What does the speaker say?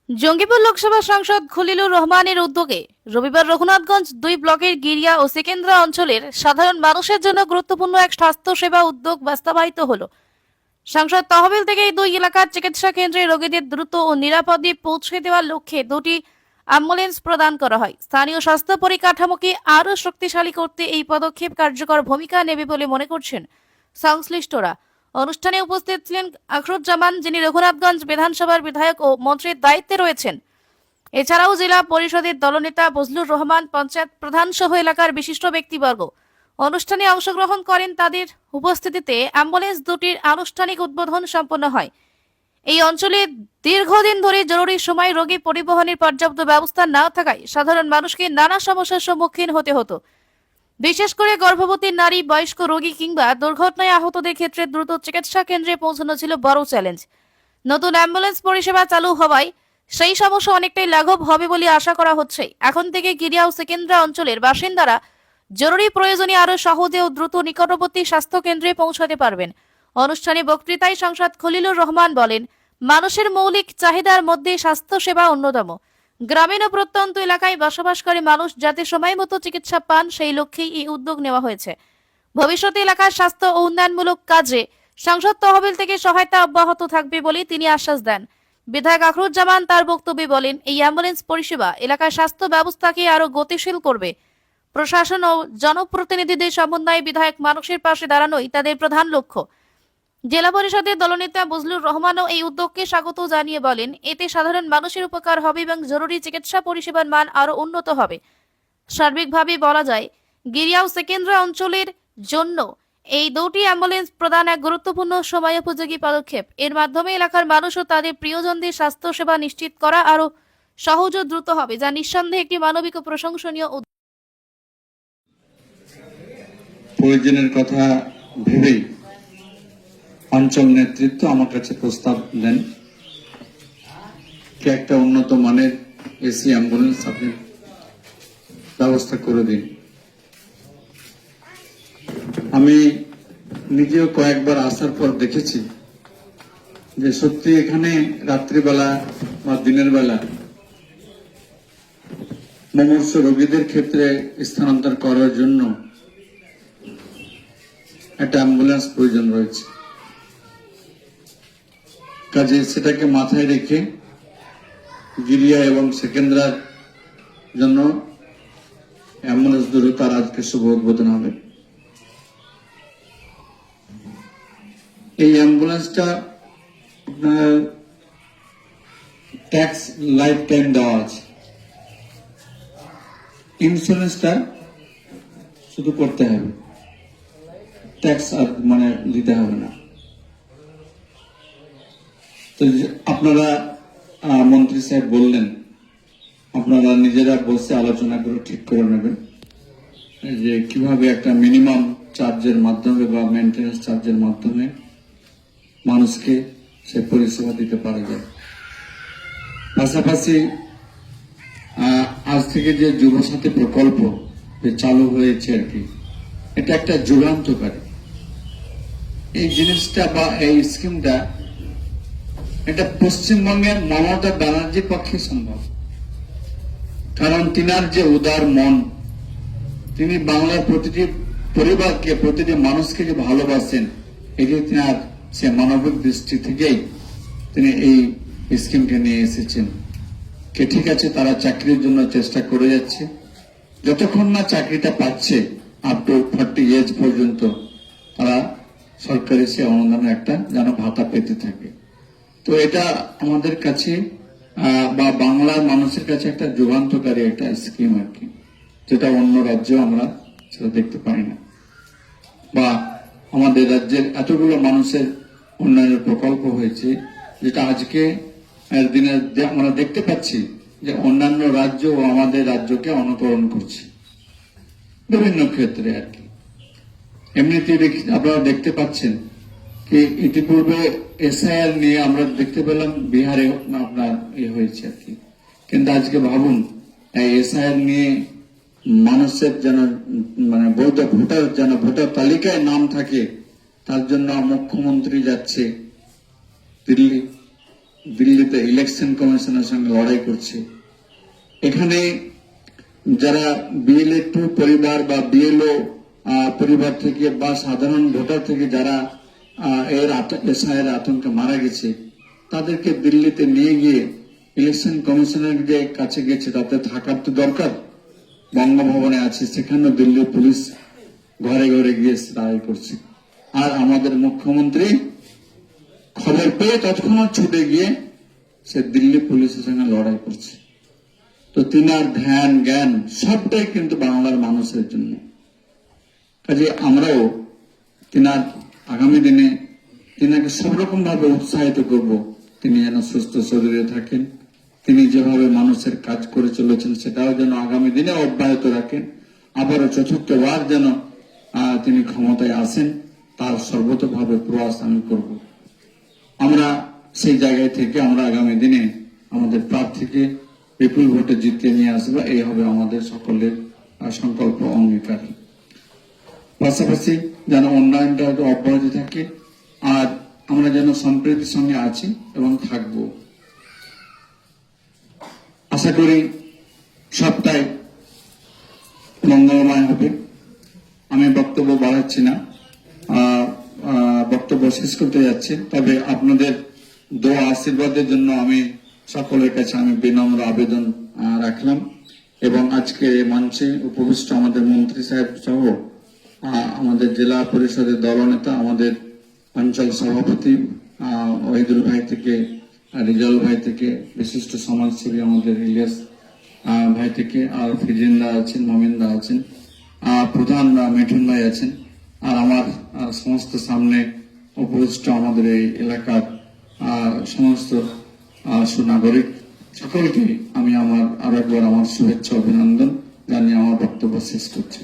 জঙ্গিপুর লোকসভা সাংসদ খলিলুর রহমানের উদ্যোগে রবিবার রঘুনাথগঞ্জ 2 ব্লকের গিরিয়া ও সেকেন্দ্রা অঞ্চলের সাধারণ মানুষের জন্য গুরুত্বপূর্ণ এক স্বাস্থ্য সেবা উদ্যোগ বাস্তবায়িত হলো। সাংসদ তহবিল থেকে এই দুই এলাকার চিকিৎসা কেন্দ্রে রোগীদের দ্রুত ও নিরাপদে পৌঁছে দেওয়ার লক্ষ্যে দুটি অ্যাম্বুলেন্স প্রদান করা হয়। স্থানীয় স্বাস্থ্য পরিকাঠামোকে আরও শক্তিশালী করতে এই পদক্ষেপ কার্যকর ভূমিকা নেবে বলে মনে করছেন সংশ্লিষ্টরা। অনুষ্ঠানে উপস্থিত ছিলেন আখরুজ্জামান, যিনি রঘুনাথগঞ্জ বিধানসভার বিধায়ক ও মন্ত্রীর দায়িত্বে রয়েছেন। এছাড়াও জেলা পরিষদের দলনেতা বজলুর রহমান, পঞ্চায়েত প্রধান সহ এলাকার বিশিষ্ট ব্যক্তিবর্গ অনুষ্ঠানে অংশগ্রহণ করেন। তাদের উপস্থিতিতে অ্যাম্বুলেন্স দুটির আনুষ্ঠানিক উদ্বোধন সম্পন্ন হয়। এই অঞ্চলে দীর্ঘদিন ধরে জরুরি সময় রোগী পরিবহনের পর্যাপ্ত ব্যবস্থা না থাকায় সাধারণ মানুষকে নানা সমস্যার সম্মুখীন হতে হতো। বিশেষ করে গর্ভবতী নারী, বয়স্ক রোগী কিংবা দুর্ঘটনায় আহতদের ক্ষেত্রে দ্রুত চিকিৎসা কেন্দ্রে পৌঁছানো ছিল বড় চ্যালেঞ্জ। নতুন অ্যাম্বুলেন্স পরিষেবা চালু হওয়ায় সেই সমস্যা অনেকটাই লাঘব হবে বলে আশা করা হচ্ছে। এখন থেকে গিরিয়া ও সেকেন্দ্রা অঞ্চলের বাসিন্দারা জরুরি প্রয়োজনে আরো সহজে ও দ্রুত নিকটবর্তী স্বাস্থ্য কেন্দ্রে পৌঁছাতে পারবেন। অনুষ্ঠানে বক্তৃতায় সাংসদ খলিলুর রহমান বলেন, মানুষের মৌলিক চাহিদার মধ্যে স্বাস্থ্য সেবা অন্যতম। গ্রামীণ ও প্রত্যন্ত এলাকায় বসবাসকারী মানুষ যাতে সময় মতো চিকিৎসা পান, সেই লক্ষ্যেই এই উদ্যোগ নেওয়া হয়েছে। ভবিষ্যতে এলাকার স্বাস্থ্য ও উন্নয়নমূলক কাজে সংসদ তহবিল থেকে সহায়তা অব্যাহত থাকবে বলে তিনি আশ্বাস দেন। বিধায়ক আখরুজ্জামান তার বক্তব্যে বলেন, এই অ্যাম্বুলেন্স পরিষেবা এলাকার স্বাস্থ্য ব্যবস্থাকে আরো গতিশীল করবে। প্রশাসন ও জনপ্রতিনিধিদের সমন্বয়ে বিধায়ক মানুষের পাশে দাঁড়ানোই তাদের প্রধান লক্ষ্য। জেলা পরিষদের দলনেতা বজলুর রহমানও এই উদ্যোগকে স্বাগত জানিয়ে বলেন, এতে সাধারণ মানুষের উপকার হবে এবং জরুরি চিকিৎসা পরিষেবার মান আরো উন্নত হবে। সার্বিকভাবে বলা যায়, গিরিয়া ও সেকেন্দ্রা অঞ্চলের জন্য এই দুটি অ্যাম্বুলেন্স প্রদান এক গুরুত্বপূর্ণ সময়োপযোগী পদক্ষেপ। এর মাধ্যমে এলাকার মানুষ ও তাদের প্রিয়জনদের স্বাস্থ্য সেবা নিশ্চিত করা আরো সহজ ও দ্রুত হবে, যা নিঃসন্দেহে একটি মানবিক ও প্রশংসনীয় উদ্যোগ। প্রয়োজনের কথা ভেবেই অঞ্চল নেতৃত্ব আমার কাছে প্রস্তাব দেন যে একটা উন্নত মানের এসি অ্যাম্বুলেন্স আপনি ব্যবস্থা করে দিন। আমি নিজেও কয়েকবার আসার পর দেখেছি যে সত্যি এখানে রাত্রিবেলা বা দিনের বেলা মুমূর্ষু রোগীদের ক্ষেত্রে স্থানান্তর করার জন্য একটা অ্যাম্বুলেন্স প্রয়োজন রয়েছে। কাজে সেটাকে মাথায় রেখে গিরিয়া এবং সেকেন্দ্রার জন্য অ্যাম্বুলেন্স দুটো তার আজকে শুভ উদ্বোধন হবে। এই অ্যাম্বুলেন্সটা আপনার ট্যাক্স লাইফ টাইম দেওয়া আছে, ইন্স্যুরেন্সটা শুধু করতে হবে, ট্যাক্স আর দিতে হবে না। তো আপনারা মন্ত্রী সাহেব বললেন আপনারা নিজেরা বসে আলোচনা করে ঠিক করে নেবেন যে কিভাবে একটা মিনিমাম চার্জের মাধ্যমে বা মেইনটেনেন্স চার্জের মাধ্যমে মানুষকে সে পরিষেবা দিতে পারা যায়। পাশাপাশি আজ থেকে যে যুবসাথী প্রকল্প যে চালু হয়েছে আর কি, এটা একটা যুগান্তকারী এই জিনিসটা বা এই স্কিমটা, এটা পশ্চিমবঙ্গের মমতা ব্যানার্জির পক্ষে সম্ভব। কারণ তিনার যে উদার মন, তিনি বাংলার প্রতিটি পরিবারকে, প্রতিটি মানুষকে যে ভালোবাসেন, এই যে তিনার সে মানবিক দৃষ্টি থেকেই তিনি এই স্কিমকে নিয়ে এসেছেন। কে ঠিক আছে, তারা চাকরির জন্য চেষ্টা করে যাচ্ছে, যতক্ষণ না চাকরিটা পাচ্ছে আপ টু 40 এজ পর্যন্ত তারা সরকারি সে অনুদানের একটা যেন ভাতা পেতে থাকে। তো এটা আমাদের কাছে বা বাংলার মানুষের কাছে একটা যুগান্তকারী একটা স্কিম আর কি, যেটা অন্য রাজ্যেও আমরা সেটা দেখতে পাই না। বা আমাদের রাজ্যের এতগুলো মানুষের উন্নয়নের প্রকল্প হয়েছে, যেটা আজকে দিনে আমরা দেখতে পাচ্ছি যে অন্যান্য রাজ্য ও আমাদের রাজ্যকে অনুকরণ করছে বিভিন্ন ক্ষেত্রে আর কি। এমনিতে আপনারা দেখতে পাচ্ছেন কি ইতিপূর্বে এসআইআর নিয়ে আমরা দেখতে পেলাম বিহারে আপনার হয়েছে আর কি, কিন্তু আজকে ভাবুন এই এসআইআর নিয়ে মানুষের যেন বৈধ ভোটার যেন ভোটার তালিকায় নাম থাকে, তার জন্য মুখ্যমন্ত্রী যাচ্ছে দিল্লি, দিল্লিতে ইলেকশন কমিশনের সঙ্গে লড়াই করছে। এখানে যারা বিএলএ 2 পরিবার বা বিএলও পরিবার থেকে বা সাধারণ ভোটার থেকে যারা এসআইয়ের আতঙ্কে মারা গেছে, তাদেরকে দিল্লিতে নিয়ে গিয়ে ইলেকশন কমিশনের যে কাছে গেছে, তাতে থাকার তো দরকার। বঙ্গভবনে আছে, সেখানেও দিল্লি পুলিশ ঘরে ঘরে গিয়ে লড়াই করছে। আর আমাদের মুখ্যমন্ত্রী খবর পেয়ে তৎক্ষণাৎ ছুটে গিয়ে সে দিল্লি পুলিশের সঙ্গে লড়াই করছে। তো তিনার ধ্যান জ্ঞান সবটাই কিন্তু বাংলার মানুষের জন্য। কাজে আমরাও তিনার আগামী দিনে তিনাকে সব রকম ভাবে উৎসাহিত করব, তিনি যেন সুস্থ শরীরে থাকেন, তিনি যেভাবে মানুষের কাজ করে চলেছেন সেটাও যেন আগামী দিনে অব্যাহত রাখেন, আবারও চতুর্থবার যেন তিনি ক্ষমতায় আসেন, তার সর্বতভাবে প্রয়াস আমি করব। আমরা সেই জায়গায় থেকে আমরা আগামী দিনে আমাদের প্রার্থীকে বিপুল ভোটে জিতিয়ে নিয়ে আসবো, এই হবে আমাদের সকলের সংকল্প অঙ্গীকার। পাশাপাশি যেন উন্নয়নটা অব্যাহত থাকে, আর আমরা যেন সম্প্রীতির সঙ্গে আছি এবং থাকব। আশা করি সবটাই মঙ্গলময় হবে। আমি বক্তব্য বাড়াচ্ছি না, বক্তব্য শেষ করতে যাচ্ছি। তবে আপনাদের দোয়া আশীর্বাদের জন্য আমি সকলের কাছে আমি বিনম্র আবেদন রাখলাম। এবং আজকে মঞ্চে উপবিষ্ট আমাদের মন্ত্রী সাহেব সহ আমাদের জেলা পরিষদের দলনেতা, আমাদের অঞ্চল সভাপতি ওহিদুল ভাই থেকে রিজাল ভাই থেকে, বিশিষ্ট সমাজসেবী আমাদের ইলিয়াস ভাই থেকে, আর ফিজিন্দা আছেন, মমিন্দা আছেন, প্রধান মিঠুন ভাই আছেন, আর আমার সমস্ত সামনে উপবিষ্ট আমাদের এই এলাকার সমস্ত সুনাগরিক সকলকে আমি আরো একবার আমার শুভেচ্ছা অভিনন্দন জানিয়ে আমার বক্তব্য শেষ করছি।